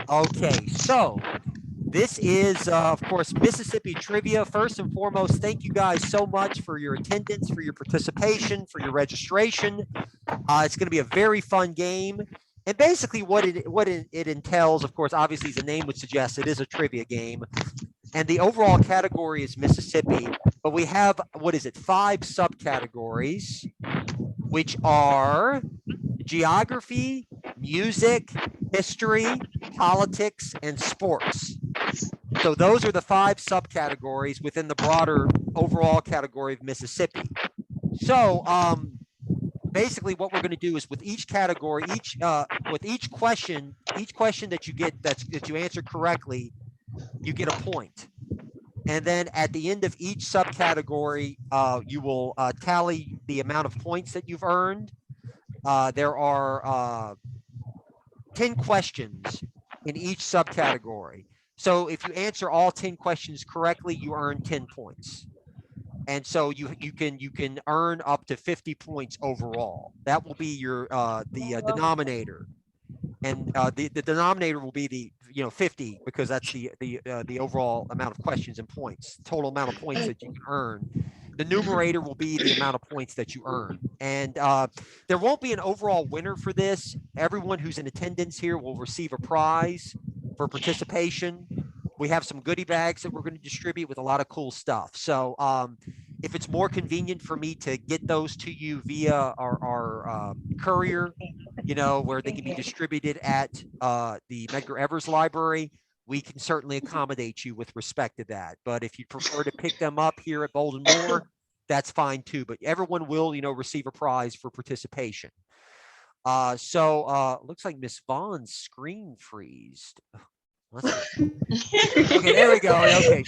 Okay, so this is, of course, Mississippi Trivia. First and foremost, thank you guys so much for your attendance, for your participation, for your registration. It's going to be a very fun game. And basically what it entails, of course, obviously, as the name would suggest, it is a trivia game. And the overall category is Mississippi. But we have, what is it, 5 subcategories, which are geography, music, history, politics, and sports. So those are the 5 subcategories within the broader overall category of Mississippi. So basically what we're going to do is with each category, with each question that you get that you answer correctly, you get a point. And then at the end of each subcategory, you will tally the amount of points that you've earned. There are 10 questions in each subcategory. So if you answer all 10 questions correctly, you earn 10 points. And so you can earn up to 50 points overall. That will be your denominator. And the denominator will be the 50, because that's the overall amount of questions and points, total amount of points that you can earn. The numerator will be the amount of points that you earn. And there won't be an overall winner for this. Everyone who's in attendance here will receive a prize for participation. We have some goodie bags that we're going to distribute with a lot of cool stuff. So if it's more convenient for me to get those to you via our courier, where they can be distributed at the Medgar Evers Library, we can certainly accommodate you with respect to that. But if you prefer to pick them up here at Bolden Moore, that's fine too. But everyone will, receive a prize for participation. So looks like Miss Vaughn's screen freezed. Okay, there we go. Okay,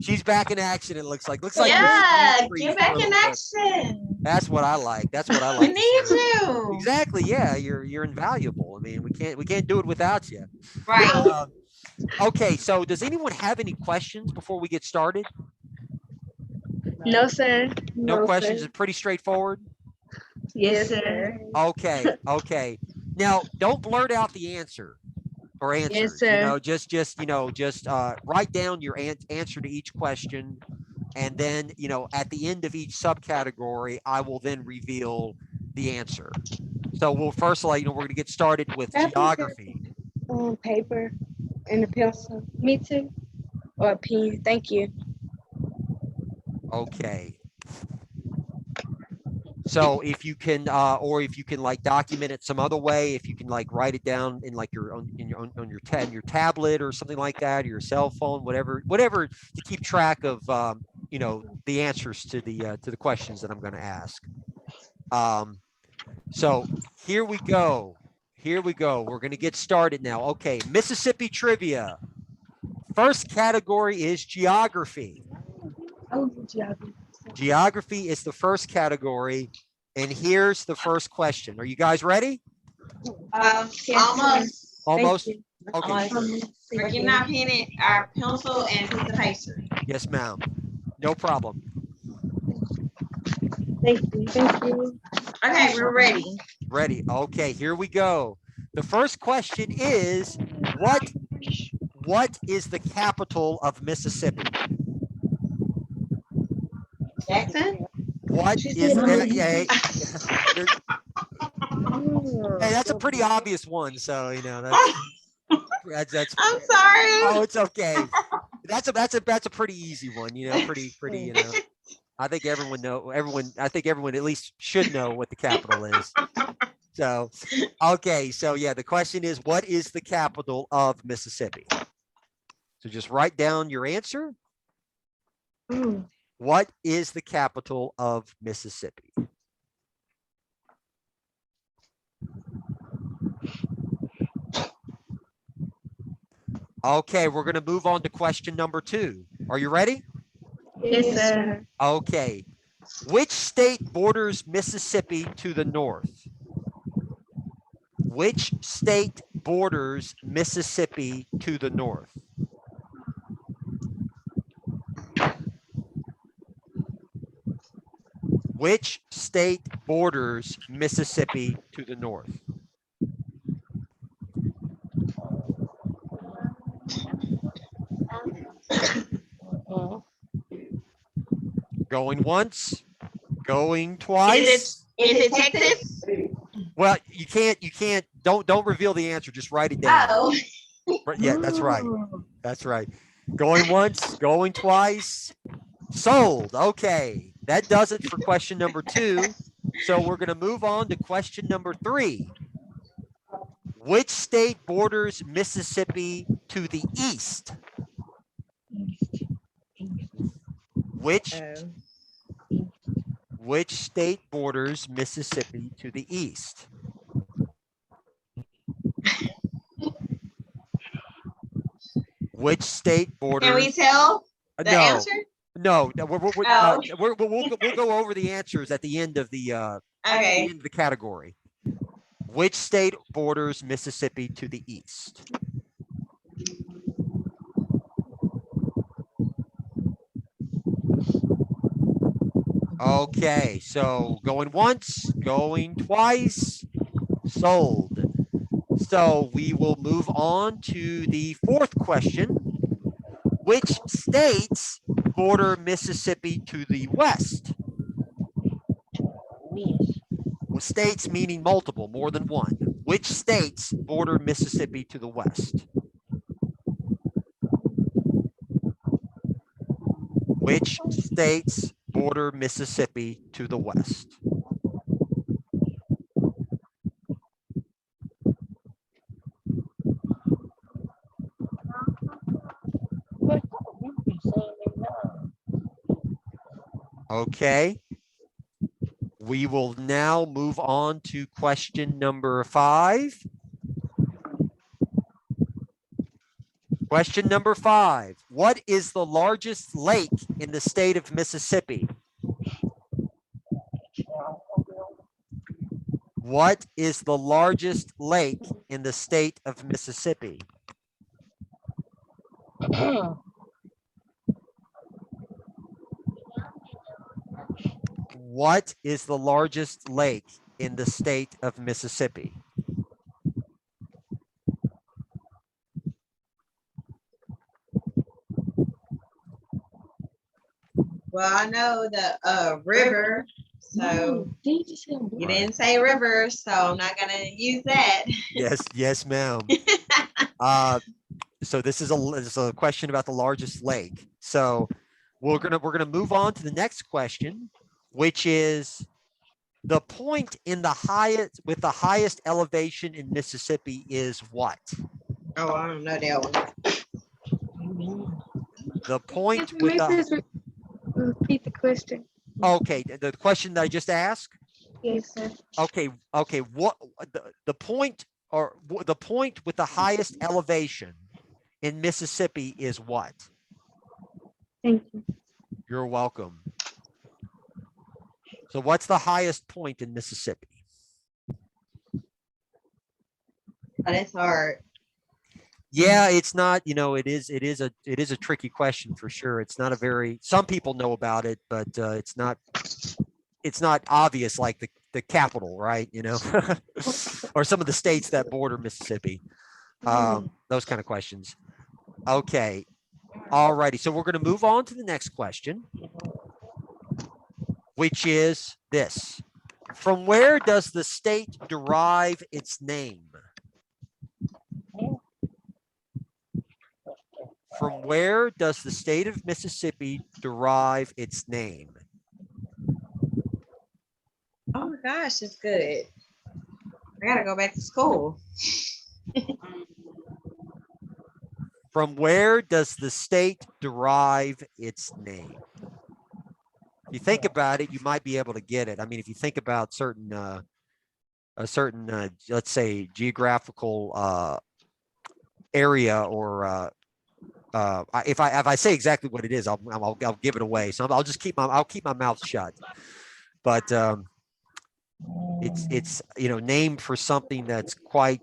she's back in action. It looks like. Yeah, get back in action. That's what I like. That's what I like. We need you. Exactly. Yeah, you're invaluable. I mean, we can't do it without you. Right. Okay, so does anyone have any questions before we get started? No, sir. No questions. Sir. It's pretty straightforward. Yes, sir. Okay. Now, don't blurt out the answer. Or answers. Yes, sir. Just write down your answer to each question, and then at the end of each subcategory, I will then reveal the answer. So we'll first, we're going to get started with geography. Paper and a pencil. Me too. Or a pen. Thank you. Okay. So if you can, or if you can document it some other way, if you can write it down in your tablet or something like that, or your cell phone, whatever to keep track of, the answers to the questions that I'm going to ask. So here we go. We're going to get started now. Okay, Mississippi trivia. First category is geography. Oh, geography. Geography is the first category, and here's the first question. Are you guys ready? Almost. Almost? Okay. We're getting our pen and our pencil and piece of paper. Yes, ma'am. No problem. Thank you. Okay, we're ready. Ready. Okay, here we go. The first question is, what is the capital of Mississippi? Jackson? What is hey, that's a pretty obvious one, so that's I'm sorry. Oh, it's okay. That's a pretty easy one, pretty I think everyone at least should know what the capital is. So okay, so yeah, the question is, what is the capital of Mississippi? So just write down your answer. What is the capital of Mississippi? Okay, we're going to move on to question number 2. Are you ready? Yes, sir. Okay. Which state borders Mississippi to the north? Which state borders Mississippi to the north? Which state borders Mississippi to the north? Going once, going twice. Is it Texas? Well, you can't, don't reveal the answer. Just write it down. Oh, Yeah, that's right. That's right. Going once, going twice. Sold. Okay. That does it for question number 2. So we're going to move on to question number 3. Which state borders Mississippi to the east? Which state borders Mississippi to the east? Which state borders? can we tell the No, answer? no. Oh. We'll go over the answers at the end of the Okay. end of the category. Which state borders Mississippi to the east? Okay, so going once, going twice, sold. So we will move on to the 4th question. Which states border Mississippi to the west? Well, states meaning multiple, more than one. Which states border Mississippi to the west? Which states border Mississippi to the west? Okay. We will now move on to question number 5. Question number 5. What is the largest lake in the state of Mississippi? What is the largest lake in the state of Mississippi? What is the largest lake in the state of Mississippi? Well, I know the river, so you didn't say river, so I'm not gonna use that. Yes, ma'am. So this is a question about the largest lake. So we're gonna move on to the next question, which is the point in the highest with the highest elevation in Mississippi is what? Oh, I don't know that one. The point with the Repeat the question. okay, the question that I just asked. Yes, sir. Okay. What the point or the point with the highest elevation in Mississippi is what? Thank you. You're welcome. So what's the highest point in Mississippi? Oh, that's hard. Yeah, it's not, it is a tricky question for sure. It's not a very, some people know about it, but it's not obvious like the capital, right? Or some of the states that border Mississippi. Those kind of questions. Okay. All righty. So we're going to move on to the next question, which is this. From where does the state derive its name? From where does the state of Mississippi derive its name? Oh my gosh, it's good. I gotta go back to school. From where does the state derive its name? If you think about it, you might be able to get it. I mean, if you think about a certain, let's say, geographical area, or if I say exactly what it is, I'll give it away. So I'll just keep my mouth shut. But it's named for something that's quite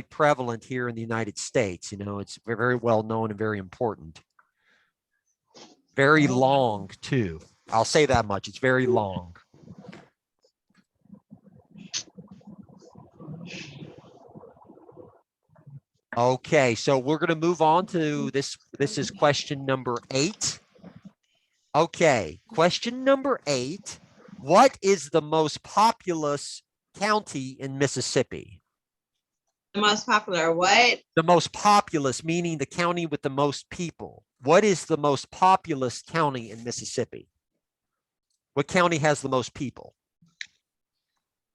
prevalent here in the United States. It's very well known and very important. Very long too. I'll say that much. It's very long. Okay, so we're going to move on to this. This is question number 8. Okay, question number 8. What is the most populous county in Mississippi? The most popular what? The most populous, meaning the county with the most people. What is the most populous county in Mississippi? What county has the most people?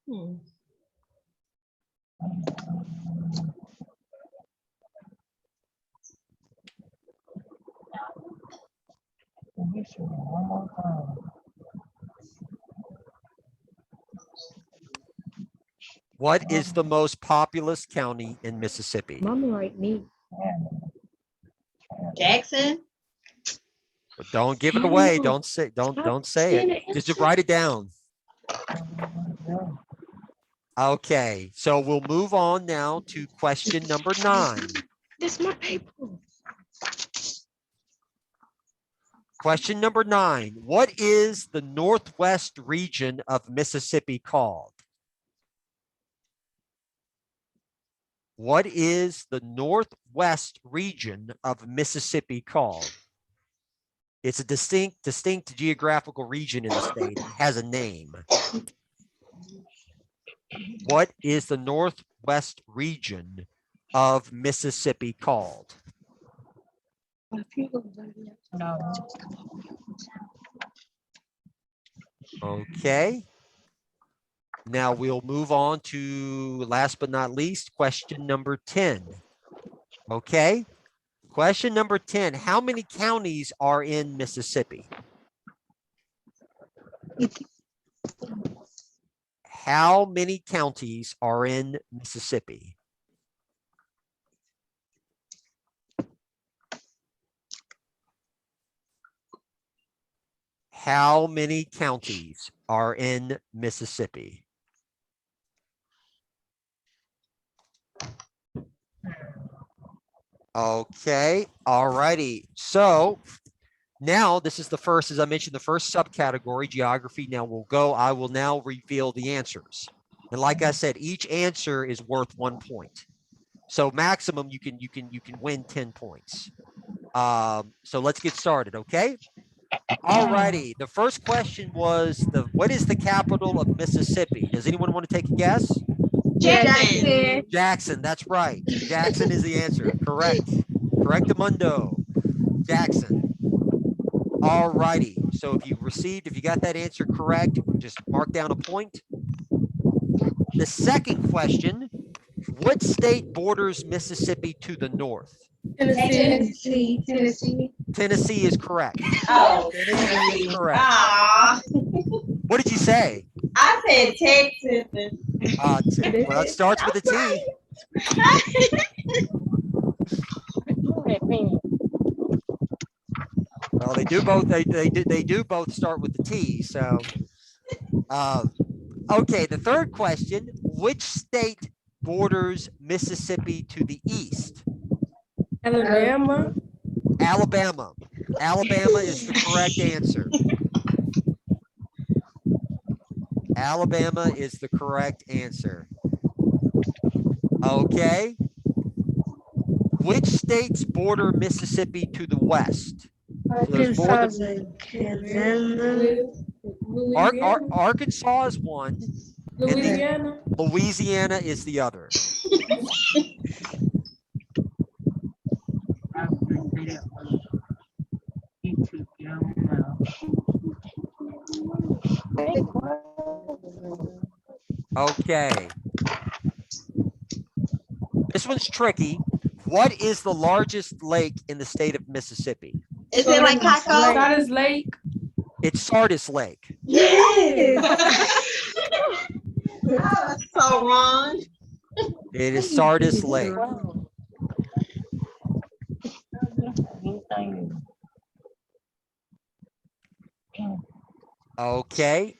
Hmm. What is the most populous county in Mississippi? Mama like me. Jackson? But don't give it away. Don't say it. Just write it down. Okay, so we'll move on now to question number 9. This my paper. Question number 9. What is the northwest region of Mississippi called? What is the northwest region of Mississippi called? It's a distinct geographical region in the state. It has a name. What is the northwest region of Mississippi called? Okay. Now we'll move on to, last but not least, question number 10. Okay. Question number 10. How many counties are in Mississippi? How many counties are in Mississippi? How many counties are in Mississippi? Okay, all righty. So now this is the first, as I mentioned, the first subcategory, geography. Now I will now reveal the answers. And like I said, each answer is worth 1 point. So maximum you can win 10 points. So let's get started, okay? All righty. The first question was what is the capital of Mississippi? Does anyone want to take a guess? Jackson. Jackson, that's right. Jackson is the answer. Correct. Correctamundo. Jackson. All righty. So if you got that answer correct, just mark down a point. The second question, what state borders Mississippi to the north? Tennessee. Tennessee is correct. Oh. Tennessee is correct. Ah. What did you say? I said Texas. Well, it starts with a T. Well, they do both. They do both start with the T. So, okay. The third question: which state borders Mississippi to the east? Alabama. Alabama. Alabama is the correct answer. Alabama is the correct answer. Okay. Which states border Mississippi to the west? Arkansas Arkansas is one. Louisiana is the other. Okay. This one's tricky. What is the largest lake in the state of Mississippi? Is it like Taco? Sardis Lake. It's Sardis Lake. Yes. Oh, that's so wrong. It is Sardis Lake. Okay.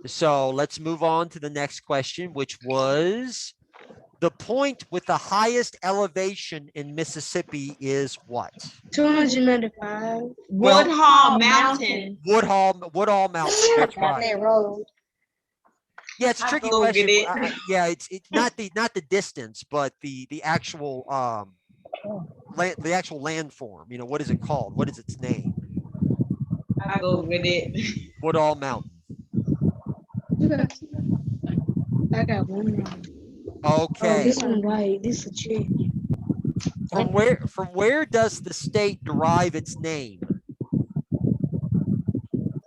So let's move on to the next question, which was the point with the highest elevation in Mississippi is what? 295. Woodhall Mountain. Woodhall Mountain. That's right. Road. Yeah, it's a tricky I'll question. get it. Yeah, it's not the distance, but the actual the actual landform. You know, what is it called? What is its name? I go with it. Woodall Mountain. I got one wrong. Oh, Okay. this one white. This a chick. From where does the state derive its name?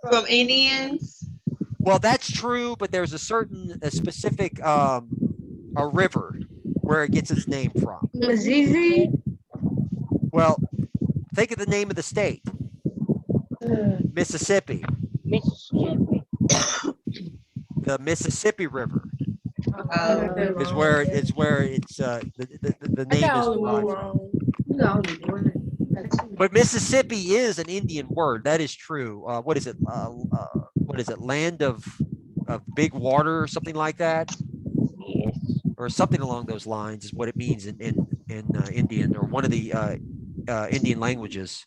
From Indians. Well, that's true, but there's a specific a river where it gets its name from. Mazizi. Well, think of the name of the state. Mississippi. Mississippi. The Mississippi River Oh, is where it's the name is derived from. But Mississippi is an Indian word. That is true. What is it? What is it? Land of big water or something like that? Yes. Or something along those lines is what it means in Indian or one of the Indian languages.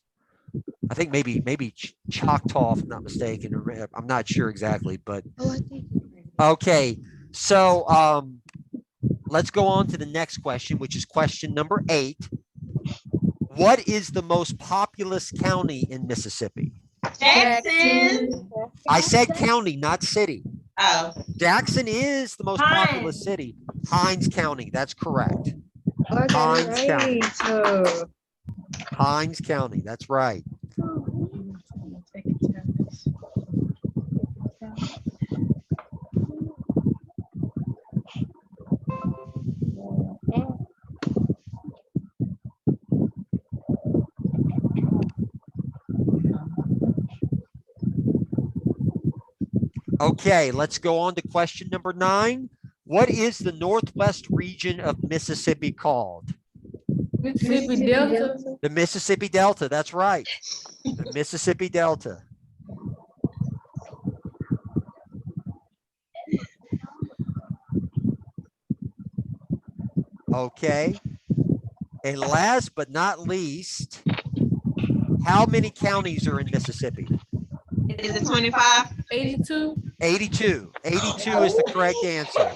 I think maybe Choctaw, if I'm not mistaken. Or I'm not sure exactly, but okay. So let's go on to the next question, which is question number 8. What is the most populous county in Mississippi? Jackson. I said county, not city. Oh, Jackson is the most populous city. Hinds County, that's correct. Hinds County. Hinds County, that's right. Okay, let's go on to question number 9. What is the northwest region of Mississippi called? Mississippi Delta. The Mississippi Delta, that's right. The Mississippi Delta. Okay. And last but not least, how many counties are in Mississippi? is it 25? 82. 82. 82 is the correct answer.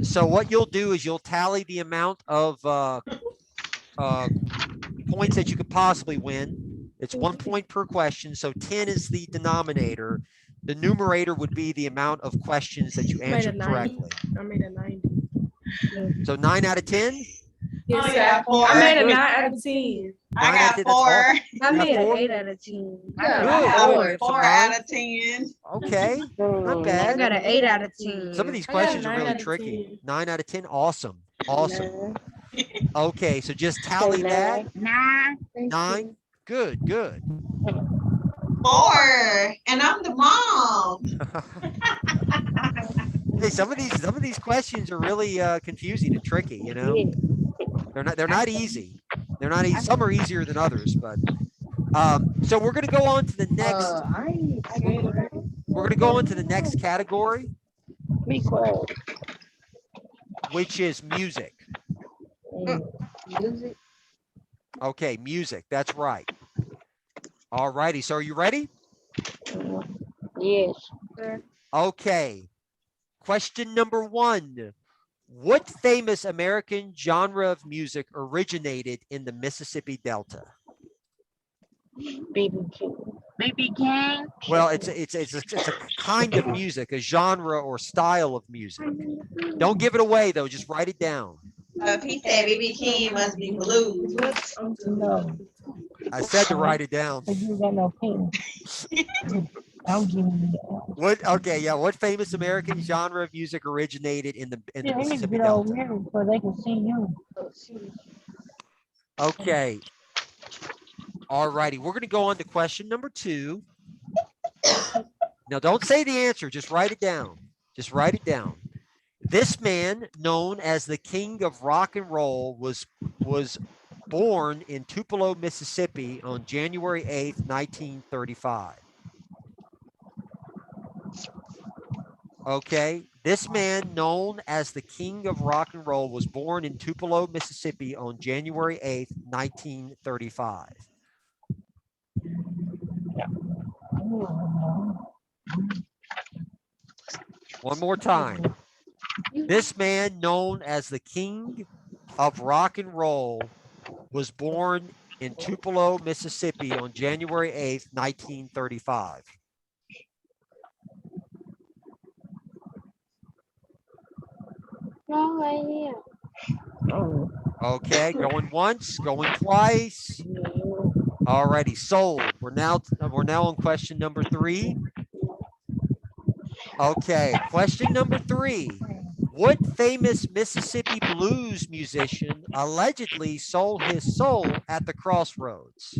So what you'll do is you'll tally the amount of points that you could possibly win. It's 1 point per question. So 10 is the denominator. The numerator would be the amount of questions that you answered correctly. I made a 90. So 9 out of 10? Yes, I got 4. I made a 9 out of 10. I got 4. I made four? an 8 out of 10. Good, I got good. 4 out of 10. Okay, not I bad. got an 8 out of 10. Some of these I got a questions are 9 really out of tricky. 10. 9 out of 10, awesome. Awesome. Okay, so just tally that. 9. Good, good. 4. And I'm the mom. Hey, some of these questions are really confusing and tricky, you know. They're not easy. They're not easy. Some are easier than others, but so we're gonna go on to the next. We're gonna go on to the next category, which is music. Music. Okay, music. That's right. All righty. So are you ready? Yes. Okay. Question number 1. What famous American genre of music originated in the Mississippi Delta? BB King. BB King. Well, it's a kind of music, a genre or style of music. Don't give it away though. Just write it down. If he said BB King, must be blues. No. I said to write it down. You got no pen. I'm giving you What? Okay, yeah. What famous American genre of music originated in the Mississippi Delta? so they can see you. Okay. All righty. We're going to go on to question number 2. Now, don't say the answer. Just write it down. Just write it down. This man, known as the king of rock and roll, was born in Tupelo, Mississippi on January 8th, 1935. Okay. This man, known as the king of rock and roll, was born in Tupelo, Mississippi on January 8th, 1935. One more time. This man, known as the king of rock and roll, was born in Tupelo, Mississippi on January 8th, 1935? No idea. Okay, going once, going twice. Alrighty, sold. We're now on question number 3. Okay, question number 3. What famous Mississippi blues musician allegedly sold his soul at the crossroads?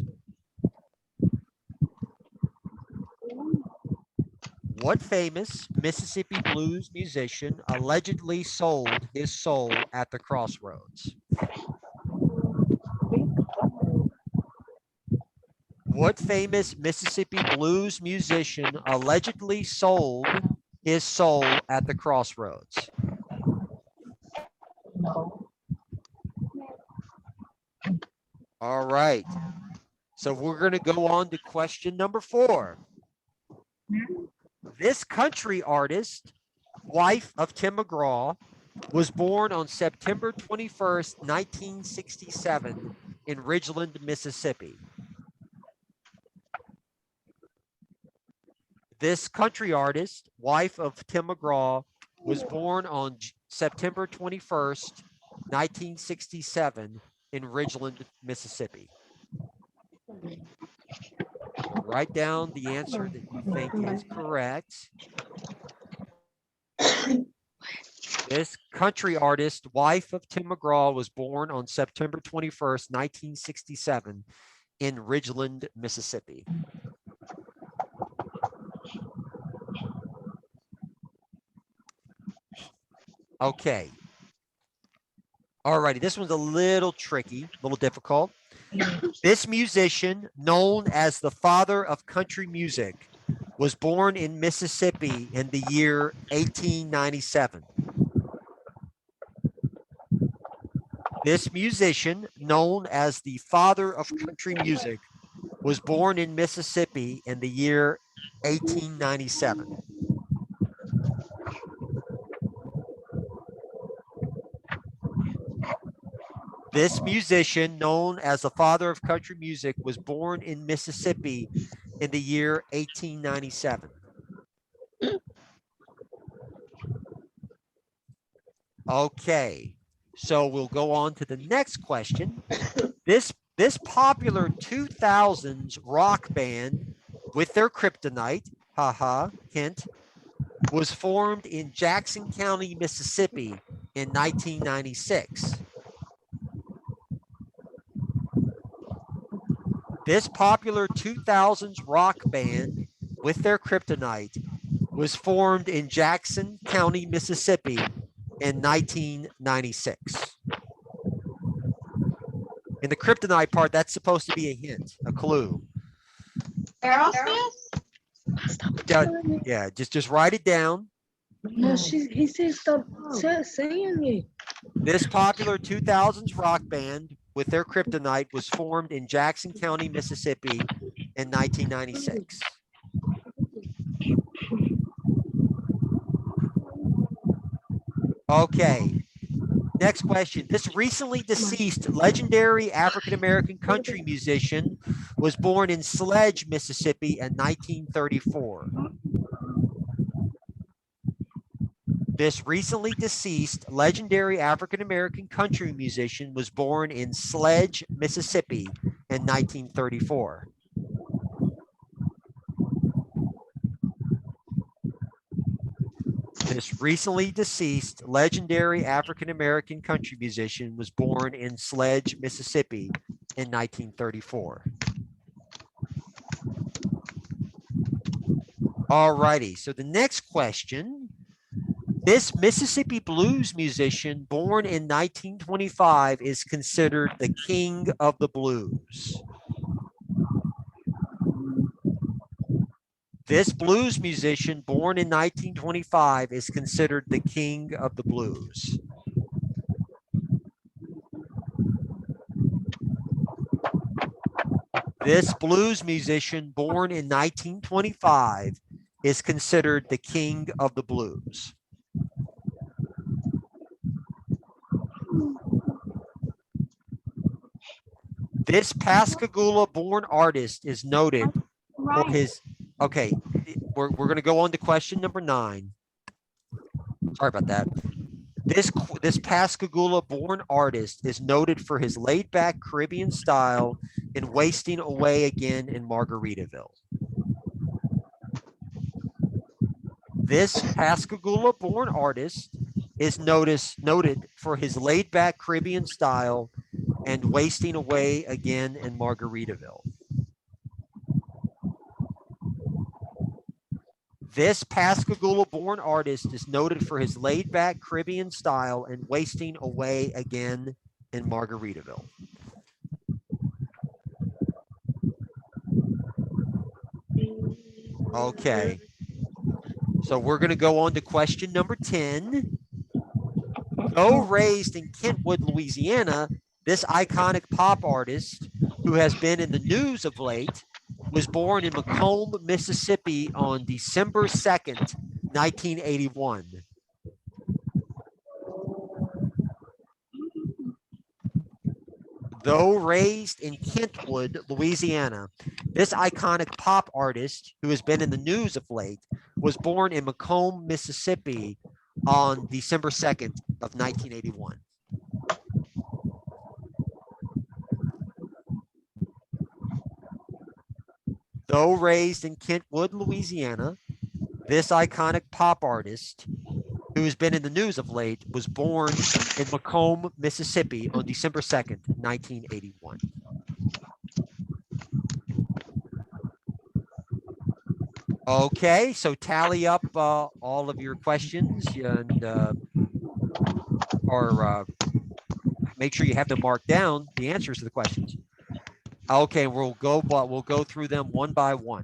What famous Mississippi blues musician allegedly sold his soul at the crossroads? What famous Mississippi blues musician allegedly sold his soul at the crossroads? All right. So we're going to go on to question number 4. This country artist, wife of Tim McGraw, was born on September 21st, 1967 in Ridgeland, Mississippi. This country artist, wife of Tim McGraw, was born on September 21st, 1967 in Ridgeland, Mississippi. Write down the answer that you think is correct. This country artist, wife of Tim McGraw, was born on September 21st, 1967 in Ridgeland, Mississippi. Okay. Alrighty, this one's a little tricky, a little difficult. This musician, known as the father of country music, was born in Mississippi in the year 1897. This musician, known as the father of country music, was born in Mississippi in the year 1897. This musician, known as the father of country music, was born in Mississippi in the year 1897. Okay, so we'll go on to the next question. This popular 2000s rock band with their kryptonite, haha, hint, was formed in Jackson County, Mississippi in 1996. This popular 2000s rock band with their kryptonite was formed in Jackson County, Mississippi in 1996. In the kryptonite part, that's supposed to be a hint, a clue. Aerosmith? Yeah, just write it down. No, he said stop saying it. This popular 2000s rock band with their kryptonite was formed in Jackson County, Mississippi in 1996. Okay. Next question. This recently deceased legendary African-American country musician was born in Sledge, Mississippi in 1934. This recently deceased legendary African-American country musician was born in Sledge, Mississippi in 1934. This recently deceased legendary African-American country musician was born in Sledge, Mississippi in 1934. All righty, so the next question. This Mississippi blues musician born in 1925 is considered the king of the blues. This blues musician born in 1925 is considered the king of the blues. This blues musician born in 1925 is considered the king of the blues. This Pascagoula-born artist is noted for his. Okay, we're going to go on to question number 9. Sorry about that. This Pascagoula-born artist is noted for his laid-back Caribbean style and wasting away again in Margaritaville. This Pascagoula-born artist is noted for his laid-back Caribbean style and wasting away again in Margaritaville. This Pascagoula-born artist is noted for his laid-back Caribbean style and wasting away again in Margaritaville. Okay. So we're going to go on to question number 10. Though raised in Kentwood, Louisiana, this iconic pop artist, who has been in the news of late, was born in Macomb, Mississippi on December 2nd, 1981. Though raised in Kentwood, Louisiana, this iconic pop artist, who has been in the news of late, was born in Macomb, Mississippi on December 2nd of 1981. Though raised in Kentwood, Louisiana, this iconic pop artist, who has been in the news of late, was born in Macomb, Mississippi on December 2nd, 1981. Okay, so tally up all of your questions and make sure you have them marked down, the answers to the questions. Okay, we'll go through them one by one.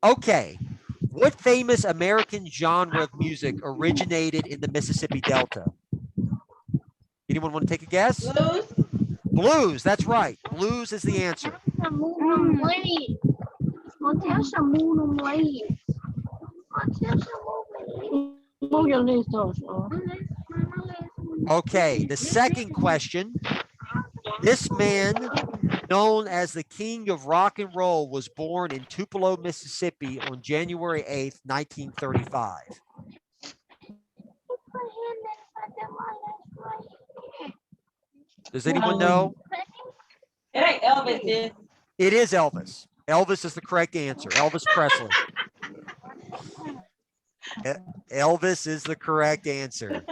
Okay, what famous American genre of music originated in the Mississippi Delta? Anyone want to take a guess? Blues. Blues, that's right. Blues is the answer. Okay, the second question. This man, known as the king of rock and roll, was born in Tupelo, Mississippi on January 8th, 1935. Does anyone know? It ain't Elvis, is It is Elvis. Elvis is the correct answer. Elvis Presley. Elvis is the correct answer.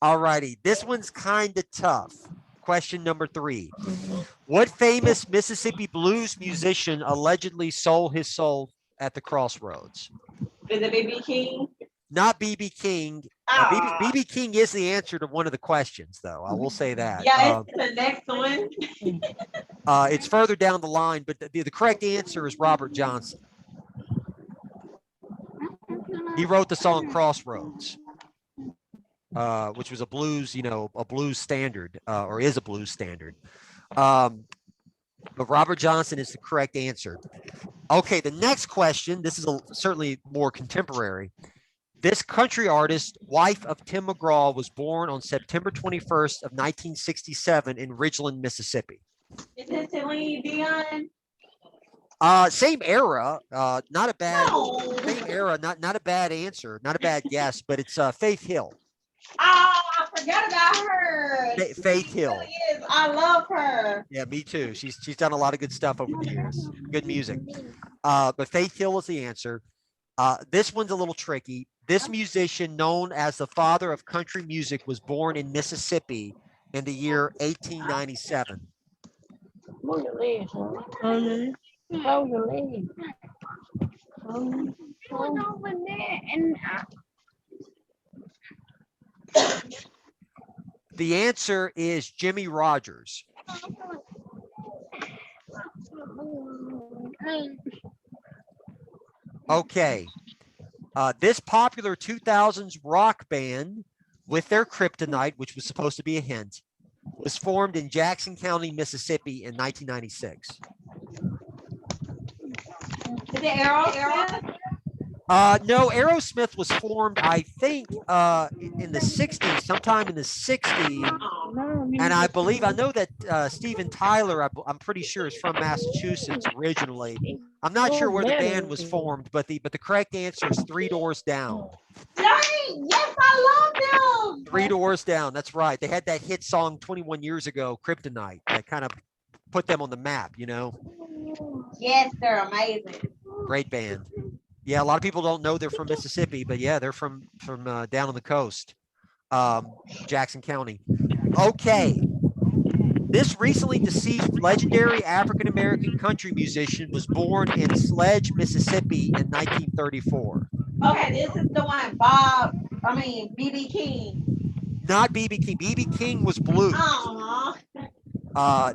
All righty. This one's kind of tough. Question number 3. What famous Mississippi blues musician allegedly sold his soul at the crossroads? Is it B.B. King? Not B.B. King. B.B. King is the answer to one of the questions, though. I will say that. Yeah, it's the next one. It's further down the line, but the correct answer is Robert Johnson. He wrote the song Crossroads, which was a blues, a blues standard, or is a blues standard. But Robert Johnson is the correct answer. Okay, the next question, this is certainly more contemporary. This country artist, wife of Tim McGraw, was born on September 21st of 1967 in Ridgeland, Mississippi. Is it Celine Dion? Same era, not a bad same era, not a bad answer, not a bad guess, but it's Faith Hill. Oh, I forgot about her. Faith Hill. Really is. I love her. Yeah, me too. She's done a lot of good stuff over the years. Good music. But Faith Hill is the answer. This one's a little tricky. This musician, known as the father of country music, was born in Mississippi in the year 1897. The answer is Jimmy Rogers. Okay. This popular 2000s rock band with their Kryptonite, which was supposed to be a hint, was formed in Jackson County, Mississippi in 1996. Is it Aerosmith? No, Aerosmith was formed, I think, in the 60s, sometime in the 60s. And I believe, I know that Steven Tyler, I'm pretty sure, is from Massachusetts originally. I'm not sure where the band was formed, but the correct answer is Three Doors Down. Dang, yes, I love them. Three Doors Down. That's right. They had that hit song 21 years ago, Kryptonite, that kind of put them on the map, you know? Yes, they're amazing. Great band. Yeah, a lot of people don't know they're from Mississippi, but yeah, they're from down on the coast, Jackson County. Okay. This recently deceased legendary African-American country musician was born in Sledge, Mississippi in 1934. Okay, this is the one, BB King. Not BB King. BB King was blues. Aww.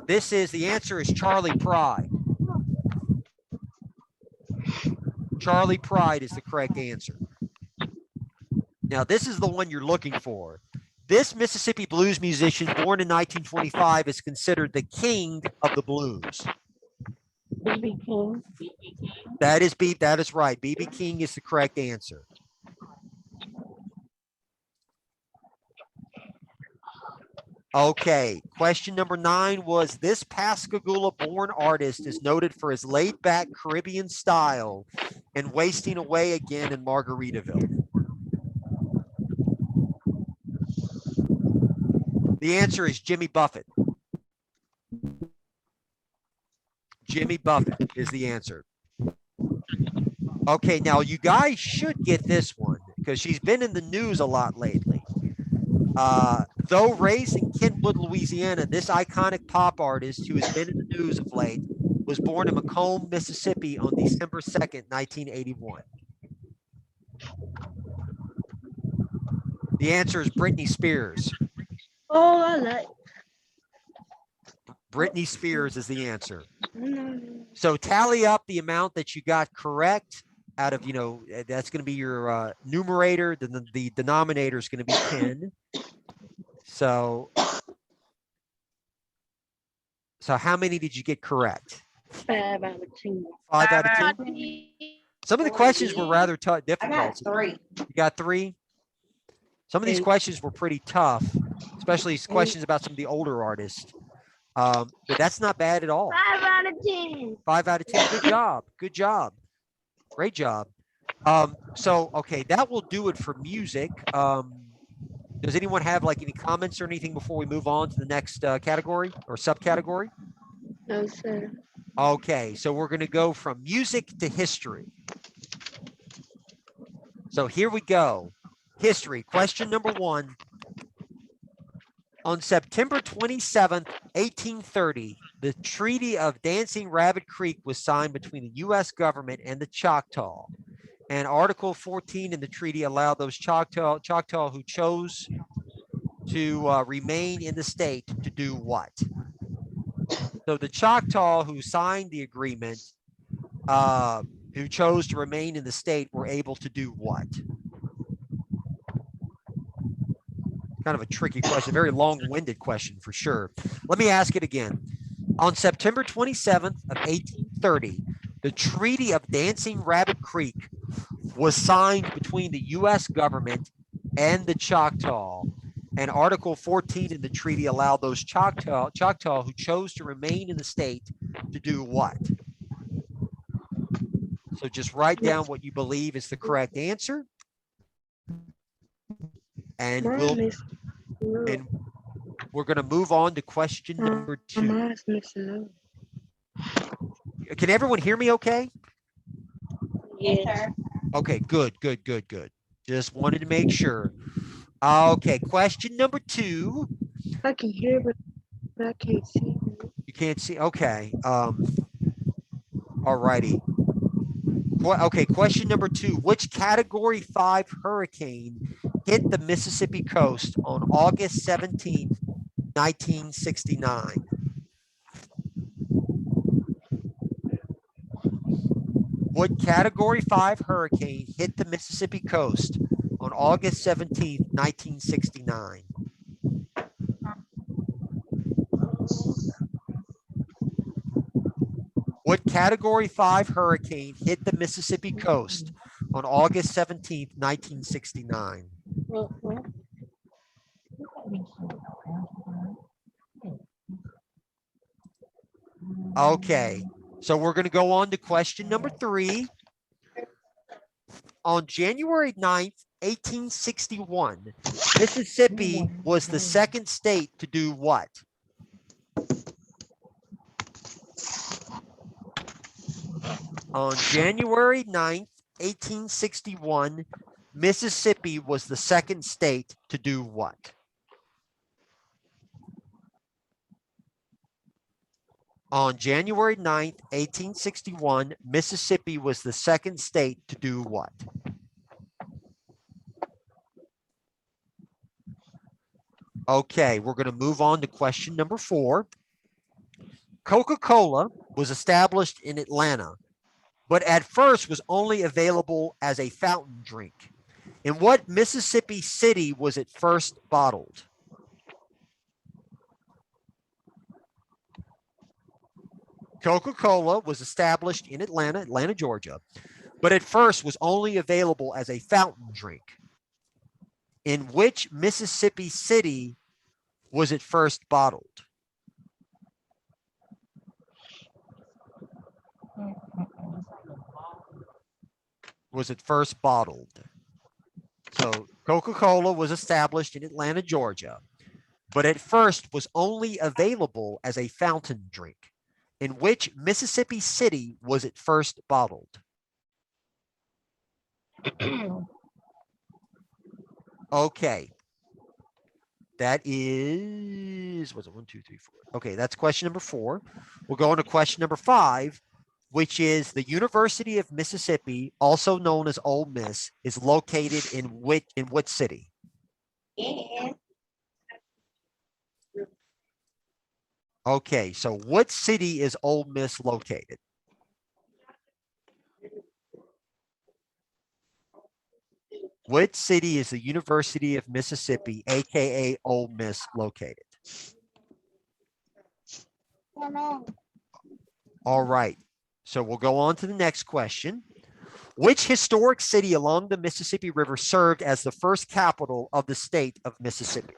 The answer is Charlie Pride. Charlie Pride is the correct answer. Now, this is the one you're looking for. This Mississippi blues musician, born in 1925, is considered the king of the blues. BB King. That is right. BB King is the correct answer. Okay, question number 9 was, this Pascagoula-born artist is noted for his laid-back Caribbean style and wasting away again in Margaritaville. The answer is Jimmy Buffett. Jimmy Buffett is the answer. Okay, now you guys should get this one because she's been in the news a lot lately. Though raised in Kentwood, Louisiana, this iconic pop artist who has been in the news of late was born in Macomb, Mississippi on December 2nd, 1981. The answer is Britney Spears. Oh, I like. Britney Spears is the answer. So tally up the amount that you got correct out of, that's going to be your numerator. The denominator is going to be 10. So how many did you get correct? 5 out of 10. 5 out of 10? Some of the questions were rather difficult. I got 3. You got 3? Some of these questions were pretty tough, especially questions about some of the older artists. But that's not bad at all. 5 out of 10. 5 out of 10. Good job. Good job. Great job. Okay, that will do it for music. Does anyone have any comments or anything before we move on to the next category or subcategory? No, sir. Okay, so we're going to go from music to history. So here we go. History. Question number 1. On September 27th, 1830, the Treaty of Dancing Rabbit Creek was signed between the U.S. government and the Choctaw. And Article 14 in the treaty allowed those Choctaw who chose to remain in the state to do what? So the Choctaw who signed the agreement, who chose to remain in the state, were able to do what? Kind of a tricky question, a very long-winded question for sure. Let me ask it again. On September 27th of 1830, the Treaty of Dancing Rabbit Creek was signed between the U.S. government and the Choctaw. And Article 14 in the treaty allowed those Choctaw who chose to remain in the state to do what? So just write down what you believe is the correct answer. And we're going to move on to question number 2. Can everyone hear me okay? Yes, sir. Okay, good. Just wanted to make sure. Okay, question number 2. I can hear, but I can't see. You can't see? Okay. All righty. Okay, question number 2. Which Category 5 hurricane hit the Mississippi coast on August 17th, 1969? What Category 5 hurricane hit the Mississippi coast on August 17th, 1969? What Category 5 hurricane hit the Mississippi coast on August 17th, 1969? Okay, so we're going to go on to question number 3. On January 9th, 1861, Mississippi was the second state to do what? On January 9th, 1861, Mississippi was the second state to do what? On January 9th, 1861, Mississippi was the second state to do what? Okay, we're going to move on to question number 4. Coca-Cola was established in Atlanta, but at first was only available as a fountain drink. In what Mississippi city was it first bottled? Coca-Cola was established in Atlanta, Georgia, but at first was only available as a fountain drink. In which Mississippi city was it first bottled? Was it first bottled? So Coca-Cola was established in Atlanta, Georgia, but at first was only available as a fountain drink. In which Mississippi city was it first bottled? Okay. That is, was it 1, 2, 3, 4? Okay, that's question number 4. We'll go on to question number 5, which is the University of Mississippi, also known as Ole Miss, is located in what city? Okay, so what city is Ole Miss located? What city is the University of Mississippi, aka Ole Miss, located? All right, so we'll go on to the next question. Which historic city along the Mississippi River served as the first capital of the state of Mississippi?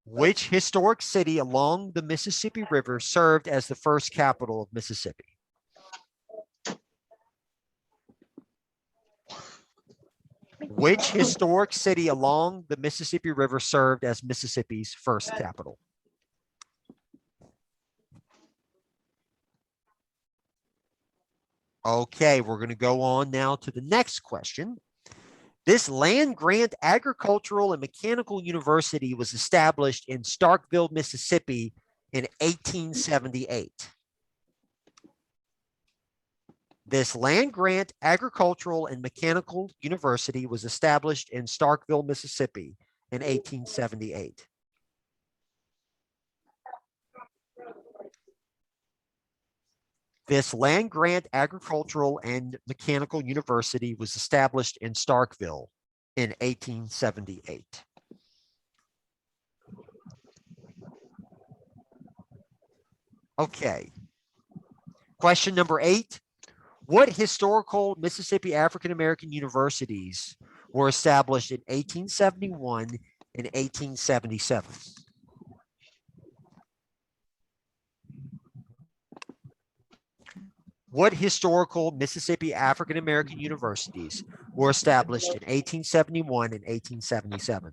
Which historic city along the Mississippi River served as the first capital of Mississippi? Which historic city along the Mississippi River served as Mississippi's first capital? Okay, we're going to go on now to the next question. This land-grant agricultural and mechanical university was established in Starkville, Mississippi in 1878. This land-grant agricultural and mechanical university was established in Starkville, Mississippi in 1878. This land-grant agricultural and mechanical university was established in Starkville in 1878. Okay. Question number 8. What historical Mississippi African-American universities were established in 1871 and 1877? What historical Mississippi African-American universities were established in 1871 and 1877?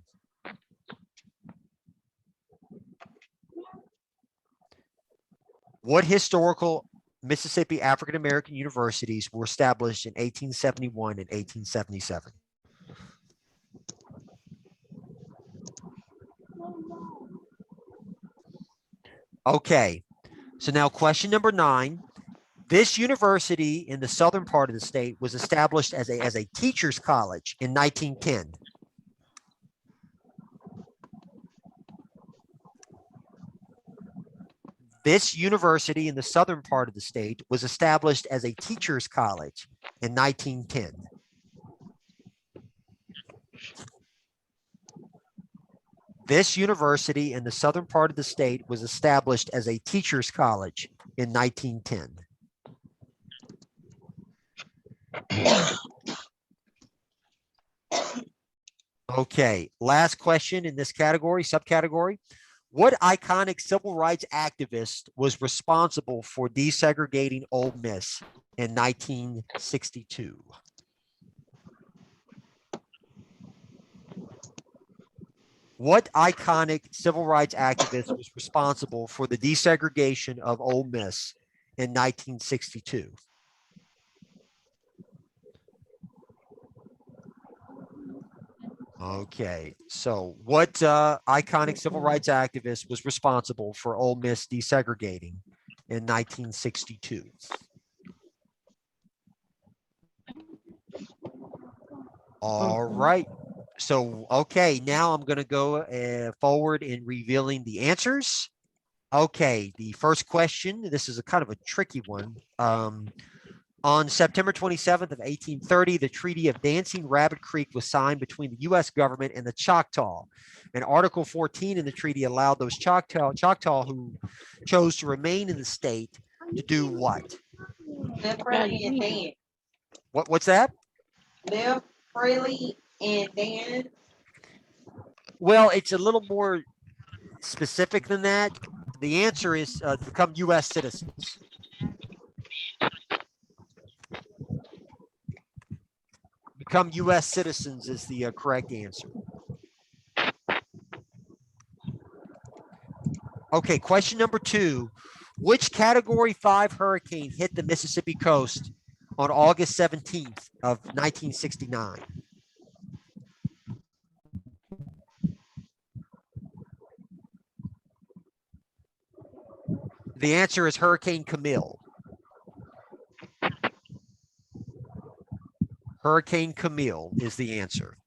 What historical Mississippi African-American universities were established in 1871 and 1877? Okay, so now question number 9. This university in the southern part of the state was established as a teacher's college in 1910. This university in the southern part of the state was established as a teacher's college in 1910. This university in the southern part of the state was established as a teachers college in 1910. Okay, last question in this category, subcategory. What iconic civil rights activist was responsible for desegregating Ole Miss in 1962? What iconic civil rights activist was responsible for the desegregation of Ole Miss in 1962? Okay, so what iconic civil rights activist was responsible for Ole Miss desegregating in 1962? All right. So, okay, now I'm going to go forward in revealing the answers. Okay, the first question, this is a kind of a tricky one. On September 27th of 1830, the Treaty of Dancing Rabbit Creek was signed between the U.S. government and the Choctaw. And Article 14 in the treaty allowed those Choctaw who chose to remain in the state to do what? Live freely and dance. What's that? Live freely and dance. Well, it's a little more specific than that. The answer is to become U.S. citizens. Become U.S. citizens is the correct answer. Okay, question number 2. Which Category 5 hurricane hit the Mississippi coast on August 17th of 1969? The answer is Hurricane Camille. Hurricane Camille is the answer.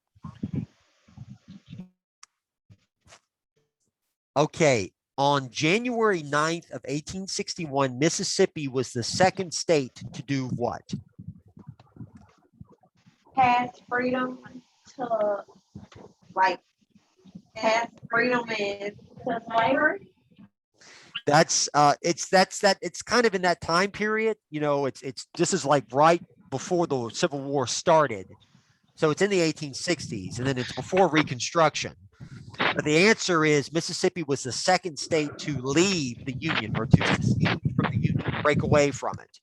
Okay, on January 9th of 1861, Mississippi was the second state to do what? Pass freedom to, like, pass freedom and to slavery. That's it's kind of in that time period. You know, it's this is like right before the Civil War started. So it's in the 1860s, and then it's before Reconstruction. But the answer is Mississippi was the second state to leave the Union or to secede from the Union, break away from it.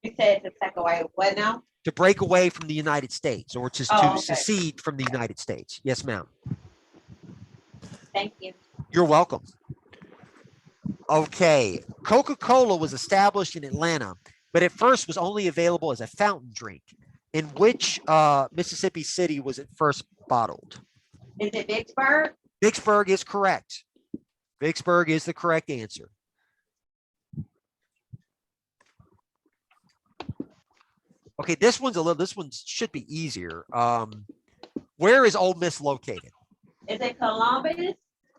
You said to take away what now? To break away from the United States or to Oh, okay. secede from the United States. Yes, ma'am. Thank you. You're welcome. Okay, Coca-Cola was established in Atlanta, but at first was only available as a fountain drink. In which Mississippi city was it first bottled? Is it Vicksburg? Vicksburg is correct. Vicksburg is the correct answer. Okay, this one should be easier. Where is Ole Miss located? Is it Columbus,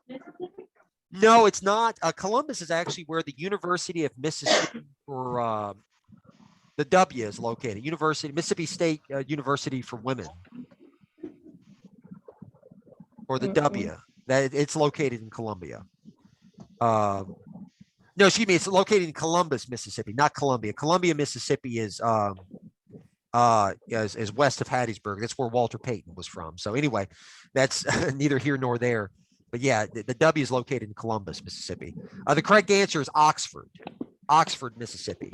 Mississippi? No, it's not. Columbus is actually where the University of Mississippi or the W is located. Mississippi State University for Women, or the W. That it's located in Columbia. No, excuse me. It's located in Columbus, Mississippi, not Columbia. Columbia, Mississippi is west of Hattiesburg. That's where Walter Payton was from. So anyway, that's neither here nor there. But yeah, the W is located in Columbus, Mississippi. The correct answer is Oxford, Mississippi.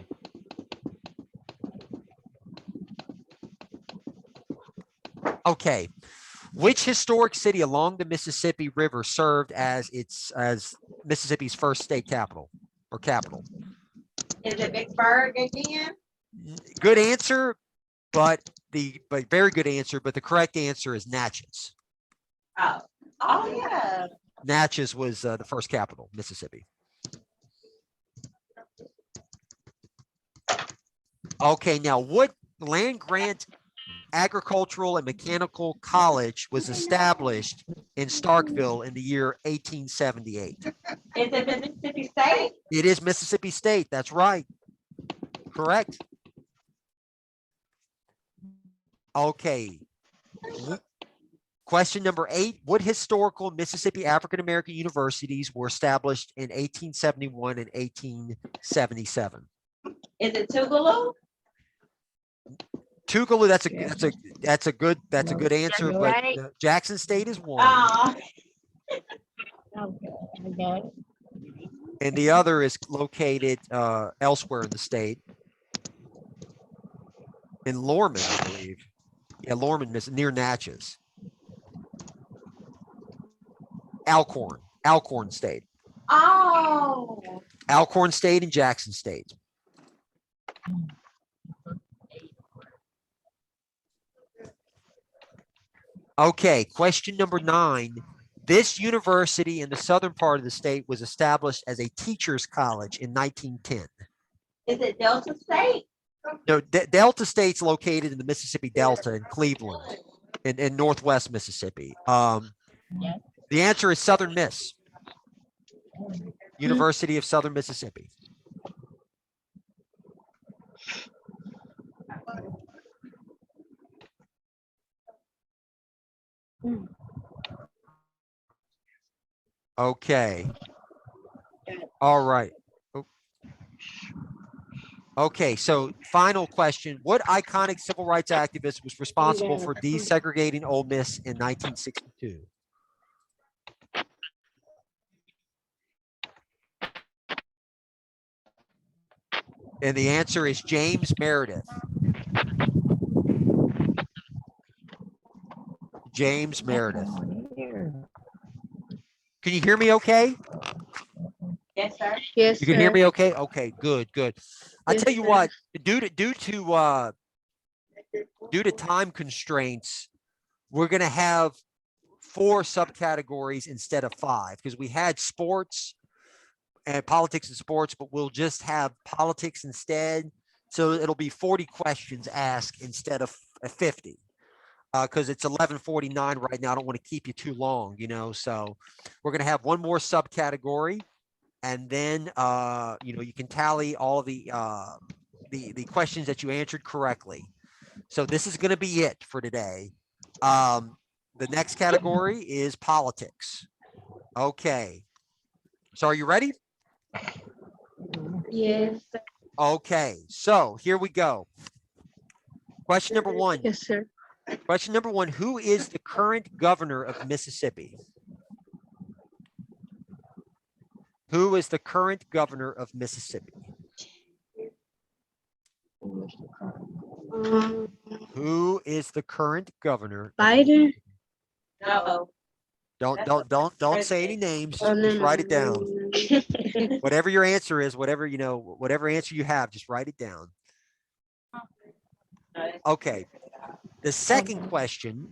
Okay, which historic city along the Mississippi River served as Mississippi's first state capital or capital? Is it Vicksburg again? Good answer, but very good answer. But the correct answer is Natchez. Oh yeah. Natchez was the first capital, Mississippi. Okay, now what land grant agricultural and mechanical college was established in Starkville in the year 1878? Is it Mississippi State? It is Mississippi State. That's right. Correct. Okay. Question number 8. What historical Mississippi African-American universities were established in 1871 and 1877? Is it Tougaloo? Tougaloo, that's a good answer, but Right. Jackson State is one, Oh, Okay, I got it. and the other is located elsewhere in the state. In Lorman, I believe. Yeah, Lorman is near Natchez. Alcorn State. oh. Alcorn State and Jackson State. Okay, question number 9. This university in the southern part of the state was established as a teachers' college in 1910. Is it Delta State? No, Delta State's located in the Mississippi Delta in Cleveland, in northwest Mississippi. The answer is Southern Miss, University of Southern Mississippi. Okay. All right. Oh. Okay, so final question. What iconic civil rights activist was responsible for desegregating Ole Miss in 1962? And the answer is James Meredith. James Meredith. Can you hear me okay? Yes, sir. Yes, You can hear sir. me okay? Okay, good, good. I Yes, tell you sir. what, due to time constraints, we're going to have 4 subcategories instead of 5, because we had sports and politics and sports, but we'll just have politics instead. So it'll be 40 questions asked instead of 50. Because it's 11:49 right now. I don't want to keep you too long, so we're going to have one more subcategory, and then you can tally all the questions that you answered correctly. So this is going to be it for today. The next category is politics. Okay, so are you ready? Yes. Okay, so here we go. Question number 1. Yes, sir. Question number 1, who is the current governor of Mississippi? Who is the current governor of Mississippi? Who is the current governor? Biden. No. Don't say any names. Oh, no, Just no, write it no, down. no, no. Whatever your answer is, whatever answer you have, just write it down. Okay. The second question,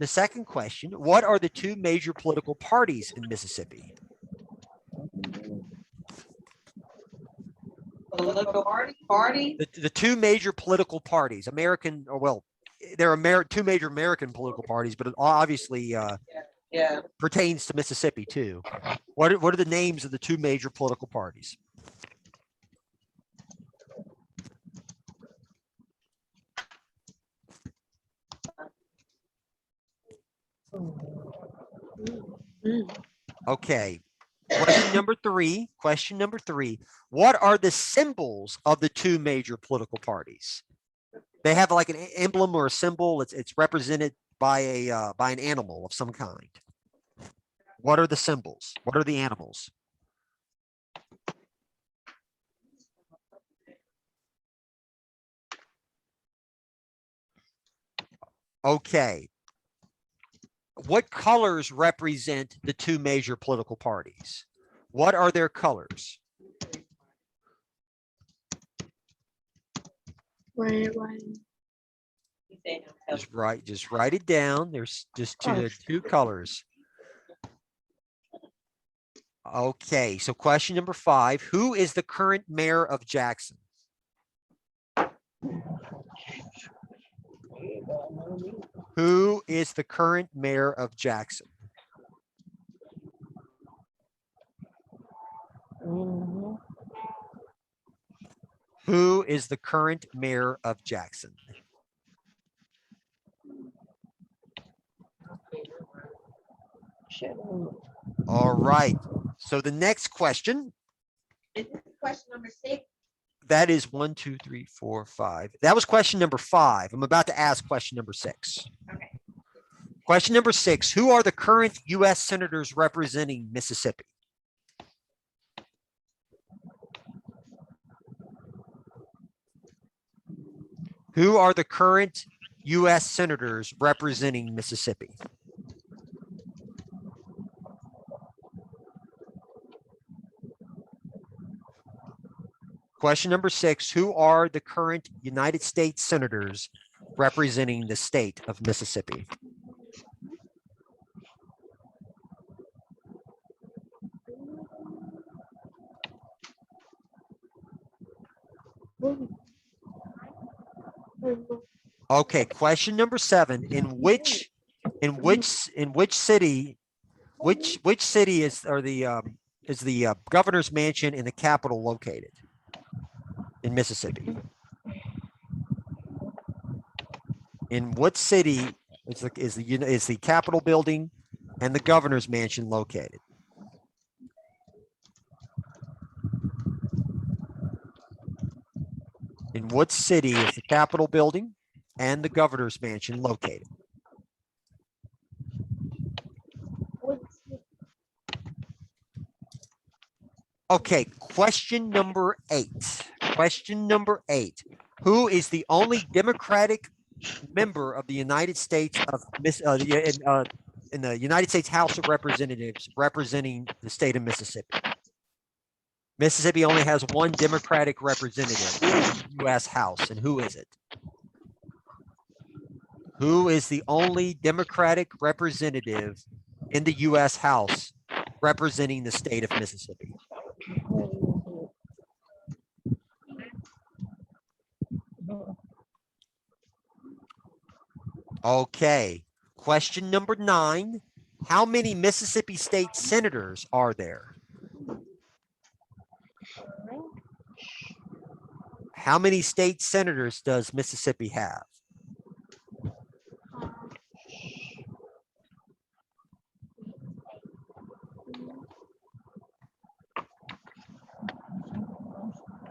what are the 2 major political parties in Mississippi? Political party? The 2 major political parties, there are 2 major American political parties, but it obviously Yeah. pertains to Mississippi too. What are the names of the 2 major political parties? Okay. Question number 3. What are the symbols of the 2 major political parties? They have like an emblem or a symbol. It's represented by an animal of some kind. What are the symbols? What are the animals? Okay. What colors represent the 2 major political parties? What are their colors? Right. Just write it down. There's just 2 colors. Okay, so question number 5. Who is the current mayor of Jackson? Who is the current mayor of Jackson? Who is the current mayor of Jackson? All right. So the next question, Is this question number 6? that is 1, 2, 3, 4, 5. That was question number 5. I'm about to ask question number 6. Okay. Question number 6. Who are the current U.S. senators representing Mississippi? Who are the current U.S. senators representing Mississippi? Question number 6. Who are the current United States senators representing the state of Mississippi? Okay, question number 7. In which city is the governor's mansion in the capital located in Mississippi? In what city is the Capitol building and the governor's mansion located? In what city is the Capitol building and the governor's mansion located? Okay, question number 8. Question number 8. Who is the only Democratic member of the United States in the United States House of Representatives representing the state of Mississippi? Mississippi only has one Democratic representative in the U.S. House, and who is it? Who is the only Democratic representative in the U.S. House representing the state of Mississippi? Okay, question number 9. How many Mississippi state senators are there? How many state senators does Mississippi have?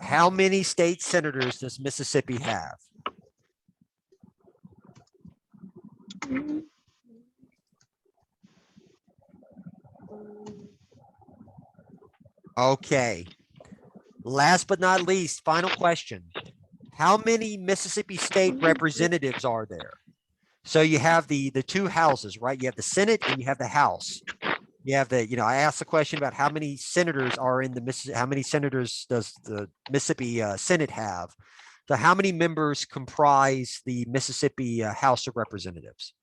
How many state senators does Mississippi have? Okay. Last but not least, final question. How many Mississippi state representatives are there? So you have the two houses, right? You have the Senate and you have the House. You have the, I asked the question about how many senators are in the how many senators does the Mississippi Senate have? So how many members comprise the Mississippi House of Representatives?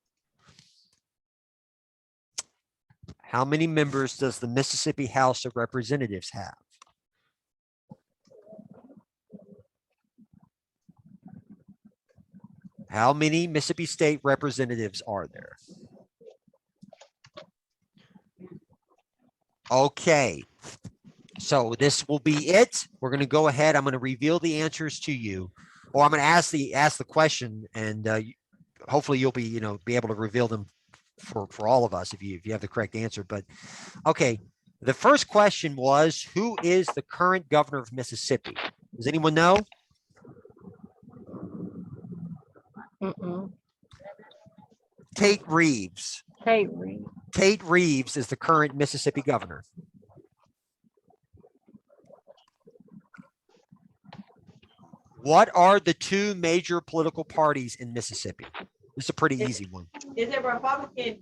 How many members does the Mississippi House of Representatives have? How many Mississippi state representatives are there? Okay, so this will be it. We're going to go ahead. I'm going to reveal the answers to you, or I'm going to ask the question, and hopefully you'll be be able to reveal them for all of us if you have the correct answer. But okay, the first question was, who is the current governor of Mississippi? Does anyone know? Tate Reeves. Tate Reeves is the current Mississippi governor. What are the two major political parties in Mississippi? This is a pretty easy one. Is it Republican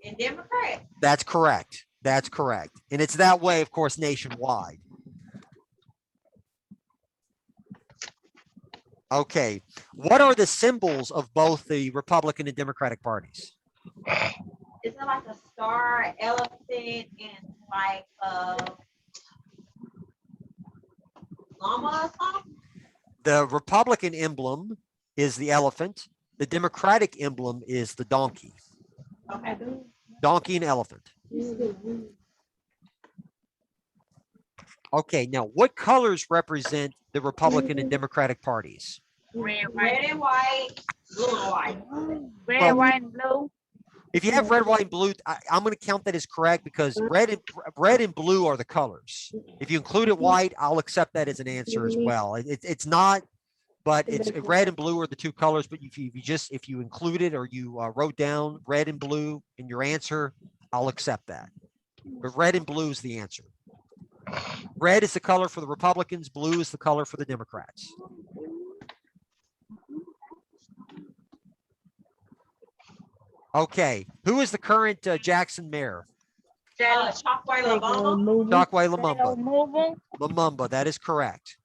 and Democrat? That's correct. That's correct. And it's that way, of course, nationwide. Okay. What are the symbols of both the Republican and Democratic parties? Is it like a star, elephant, and like a llama or something? The Republican emblem is the elephant. The Democratic emblem is the donkey. Okay. Donkey and elephant. Okay, now what colors represent the Republican and Democratic parties? Red and white, blue and white. Red, white, and blue. If you have red, white, and blue, I'm going to count that as correct because red and blue are the colors. If you included white, I'll accept that as an answer as well. It's not, but it's red and blue are the two colors. But if you included or you wrote down red and blue in your answer, I'll accept that. But red and blue is the answer. Red is the color for the Republicans. Blue is the color for the Democrats. Okay, who is the current Jackson mayor? Chalkway Labama. Chokwe Lumumba. Lumumba, that is correct.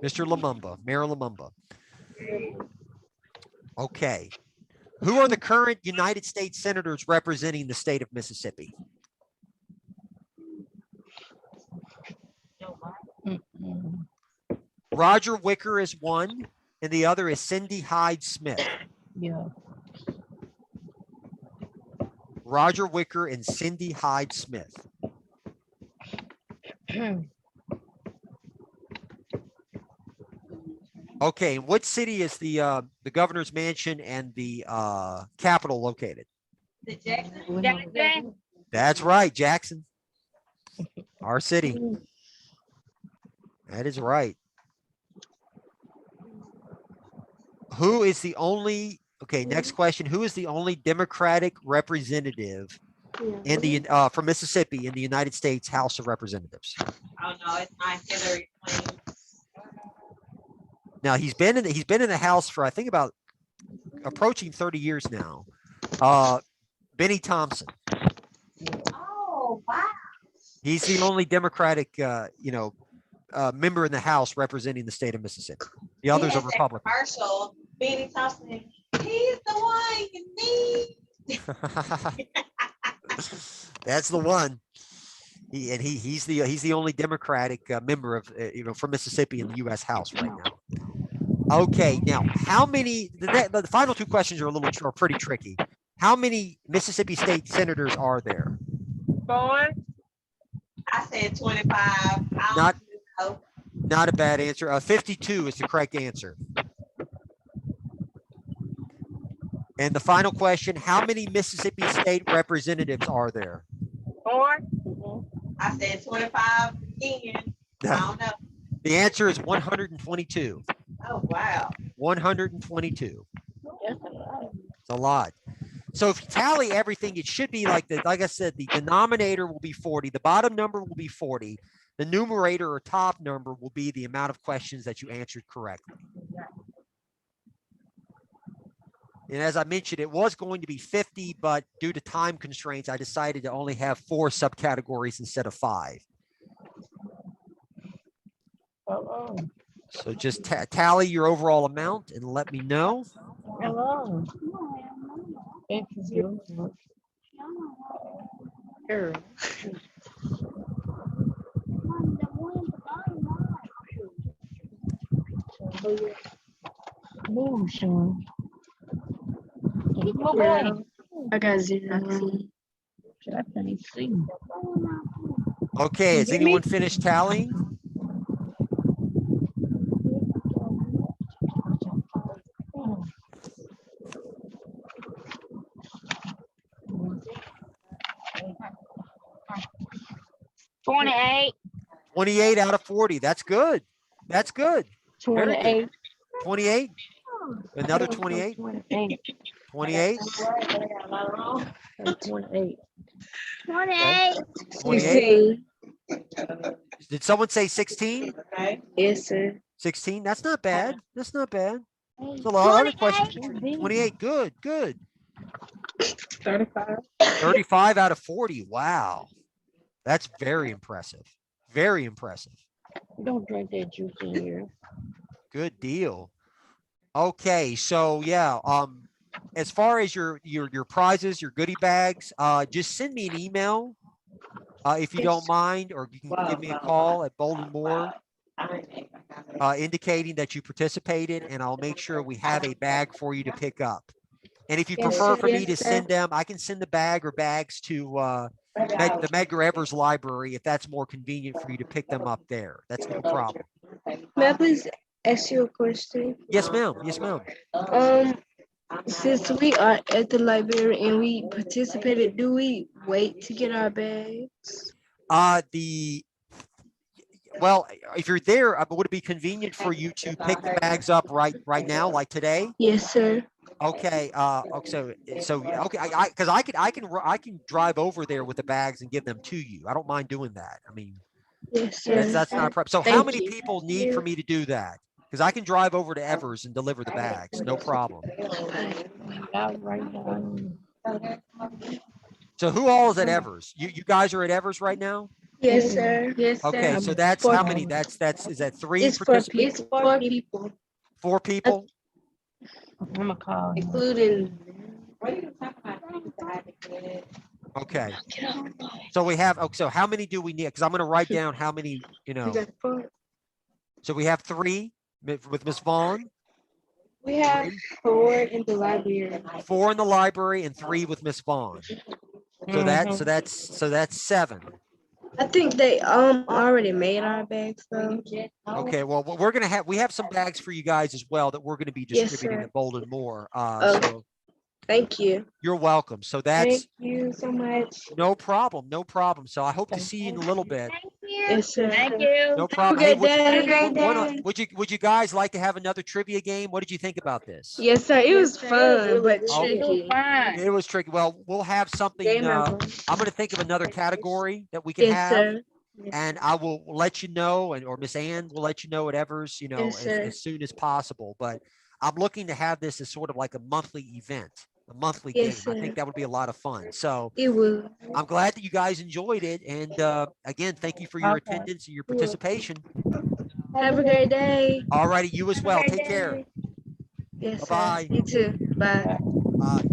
Mr. Lumumba, Mayor Lumumba. Okay. Who are the current United States senators representing the state of Mississippi? Roger Wicker is one, and the other is Cindy Hyde Smith. Yeah. Roger Wicker and Cindy Hyde Smith. Okay, in what city is the governor's mansion and the Capitol located? The Jackson. That's right, Jackson. Our city. That is right. Who is the only, okay, next question. Who is the only Democratic representative in the from Mississippi in the United States House of Representatives? Oh no, it's not Hillary Clinton. Now he's been in the House for I think about approaching 30 years now. Benny Thompson. Oh wow. He's the only Democratic member in the House representing the state of Mississippi. The others are Republican. Commercial. Benny Thompson. He's the one you need. That's the one. He's the only Democratic member of from Mississippi in the U.S. House right now. Okay, now how many? The final two questions are pretty tricky. How many Mississippi state senators are there? 4. I said 25. Not a bad answer. 52 is the correct answer. And the final question: how many Mississippi state representatives are there? 4. I said 25 again. I don't know. The answer is 122. Oh, wow. 122. It's a lot. So if you tally everything, it should be like I said, the denominator will be 40. The bottom number will be 40. The numerator or top number will be the amount of questions that you answered correctly. And as I mentioned, it was going to be 50, but due to time constraints, I decided to only have 4 subcategories instead of 5. Hello. So just tally your overall amount and let me know. Hello. Thank you. Here. Move, Sean. Keep moving. I got 0. I can't see. Okay, has anyone finished tallying? $28. 28 out of 40. That's good. That's good. 28. 28. Another 28. 28. 28. 28. 28. Did someone say 16? Yes, sir. 16. That's not bad. That's not bad. There's a lot of other questions. 28. Good. Good. 35. 35 out of 40. Wow. That's very impressive. Very impressive. Don't drink that juice in here. Good deal. Okay, so yeah, as far as your prizes, your goodie bags, just send me an email if you don't mind, or you can give me a call at Bolden Moore indicating that you participated, and I'll make sure we have a bag for you to pick up. And if you prefer for me to send them, I can send the bag or bags to the Medgar Evers Library if that's more convenient for you to pick them up there. That's no problem. May I please ask you a question? Yes, ma'am. Yes, ma'am. Since we are at the library and we participated, do we wait to get our bags? The Well, if you're there, would it be convenient for you to pick the bags up right now, like today? Yes, sir. Okay. Okay. Because I can drive over there with the bags and give them to you. I don't mind doing that. I mean, Yes, sir. that's not a problem. So how Thank many you. people need for me to do that? Because I can drive over to Evers and deliver the bags, no problem. Not right now. So who all is at Evers? You guys are at Evers right now? Yes, sir. Yes, Okay, sir. so that's Four how many? people. Is that three It's participants? four people, 4 people? I'm gonna call him. including. Okay. So we have, so how many do we need? Because I'm going to write down how many, We got four. So we have 3 with Miss Vaughn, We have 4 in the library. 4 in the library, and 3 with Miss Vaughn. So that's 7. I think they already made our bags though. Okay, well, we have some bags for you guys as well that we're going to be Yes, distributing sir. at Bolden more. Oh. So Thank you. you're welcome. So that's Thank you so much. no problem, no problem. So I hope to see you in a little bit. Yes, sir. Thank you. No Have a problem. Hey, great day. would you guys like to have another trivia game? What did you think about this? Yes, sir. It was fun, but Oh. tricky. Fine. It was tricky. Well, we'll have something. Game I'm over. going to think of another category that we can Yes, have, sir. and I will let you know, or Miss Ann will let you know whatever's, Yes, sir. as soon as possible. But I'm looking to have this as sort of like a monthly event, a monthly Yes, game. I sir. think that would be a lot of fun. So It will. I'm glad that you guys enjoyed it, and again, thank you for your Okay. attendance and your participation. Have a great day. All righty, you as well. Have a great Take care. day. Yes, Bye-bye. sir. You too. Bye. Bye.